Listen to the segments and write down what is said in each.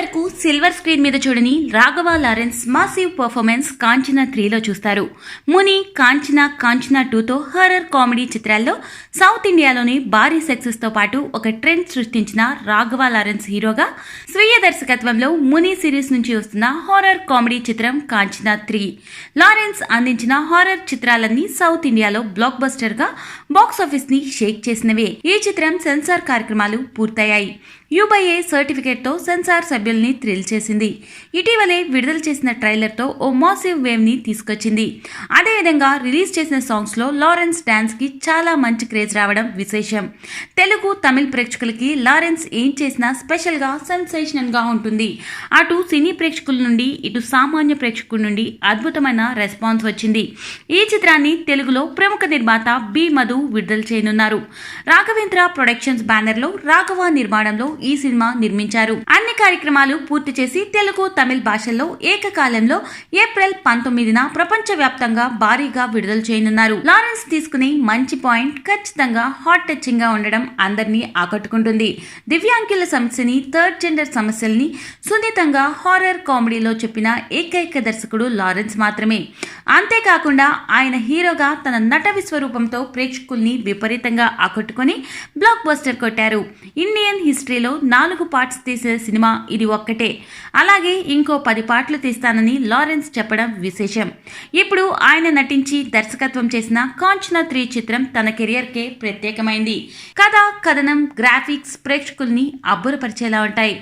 వరకు silver screen మీద చూడని Raghava Lawrence massive performance Kanchana 3లో చూస్తారు. ముని, కాంచనా 2తో హారర్ కామెడీ చిత్రాల్లో సౌత్ ఇండియాలోని భారీ సక్సెస్ తో పాటు ఒక ట్రెండ్ సృష్టించిన రాఘవ లారెన్స్ హీరోగా స్వీయ దర్శకత్వంలో ముని సిరీస్ నుంచి వస్తున్న హారర్ కామెడీ చిత్రం కాంచనా 3. లారెన్స్ అందించిన హారర్ చిత్రాలన్నీ సౌత్ ఇండియాలో బ్లాక్ బస్టర్ గా బాక్సాఫీస్ ని షేక్ చేసినవే. ఈ చిత్రం సెన్సార్ కార్యక్రమాలు పూర్తయ్యాయి. UBA సర్టిఫికేట్ తో సెన్సార్ సభ్యుల్ని థ్రిల్ చేసింది. ఇటీవలే విడుదల చేసిన ట్రైలర్ తో ఓ మాసివ్ వేవ్ ని తీసుకొచ్చింది. అదేవిధంగా రిలీజ్ చేసిన సాంగ్స్ లో లారెన్స్ డాన్స్ కి చాలా మంచి క్రేజ్ రావడం విశేషం. తెలుగు, తమిళ ప్రేక్షకులకి లారెన్స్ ఏం చేసినా స్పెషల్ గా, సెన్సేషనల్ గా ఉంటుంది. అటు సినీ ప్రేక్షకుల నుండి, ఇటు సామాన్య ప్రేక్షకుల నుండి అద్భుతమైన రెస్పాన్స్ వచ్చింది. ఈ చిత్రాన్ని తెలుగులో ప్రముఖ నిర్మాత బి మధు విడుదల చేయనున్నారు. రాఘవేంద్ర ప్రొడక్షన్స్ బ్యానర్ లో రాఘవ నిర్మాణంలో ఈ సినిమా నిర్మించారు. అన్ని కార్యక్రమాలు పూర్తి చేసి తెలుగు, తమిళ భాషల్లో ఏకకాలంలో ఏప్రిల్ 19న ప్రపంచ వ్యాప్తంగా భారీగా విడుదల చేయనున్నారు. లారెన్స్ తీసుకునే మంచి పాయింట్ ఖచ్చితంగా హాట్ టచింగ్ గా ఉండడం అందరినీ ఆకట్టుకుంటుంది. దివ్యాంగుల సమస్యని, థర్డ్ జెండర్ సమస్యల్ని సున్నితంగా హారర్ కామెడీలో చెప్పిన ఏకైక దర్శకుడు లారెన్స్ మాత్రమే. అంతేకాకుండా ఆయన హీరోగా తన నట విశ్వరూపంతో ప్రేక్షకుల్ని విపరీతంగా ఆకట్టుకుని బ్లాక్ బస్టర్ కొట్టారు. ఇండియన్ హిస్టరీలో 4 పార్ట్స్ తీసే సినిమా ఇది ఒక్కటే. అలాగే ఇంకో 10 పార్ట్లు తీస్తానని లారెన్స్ చెప్పడం విశేషం. ఇప్పుడు ఆయన నటించి దర్శకత్వం చేసిన కాంచనా 3 చిత్రం తన కెరియర్ కే ప్రత్యేకమైంది. కథ, కథనం, గ్రాఫిక్స్ ప్రేక్షకుల్ని అబ్బురపరిచేలా ఉంటాయి.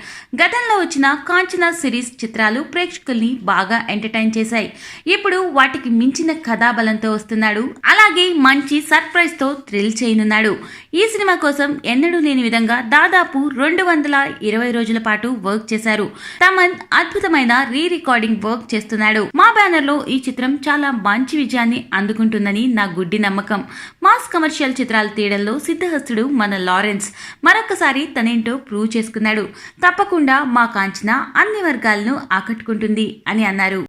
గతంలో వచ్చిన కాంచనా సిరీస్ చిత్రాలు ప్రేక్షకుల్ని బాగా ఎంటర్టైన్ చేశాయి. ఇప్పుడు వాటికి మించిన కథాబలంతో వస్తున్నాడు. అలాగే మంచి సర్ప్రైజ్ తో థ్రిల్ చేయనున్నాడు. ఈ సినిమా కోసం ఎన్నడూ లేని విధంగా దాదాపు 220 రోజుల పాటు వర్క్ చేశారు. తమన్ అద్భుతమైన రీ రికార్డింగ్ వర్క్ చేస్తున్నాడు. మా బ్యానర్ లో ఈ చిత్రం చాలా మంచి విజయాన్ని అందుకుంటుందని నా గుడ్డి నమ్మకం. మాస్ కమర్షియల్ చిత్రాలు తీయడంలో సిద్ధహస్తుడు మన లారెన్స్ మరొకసారి తనేంటో ప్రూవ్ చేసుకున్నాడు. తప్పకుండా మా కాంచనా అన్ని వర్గాలను ఆకట్టుకుంటుంది అని అన్నారు.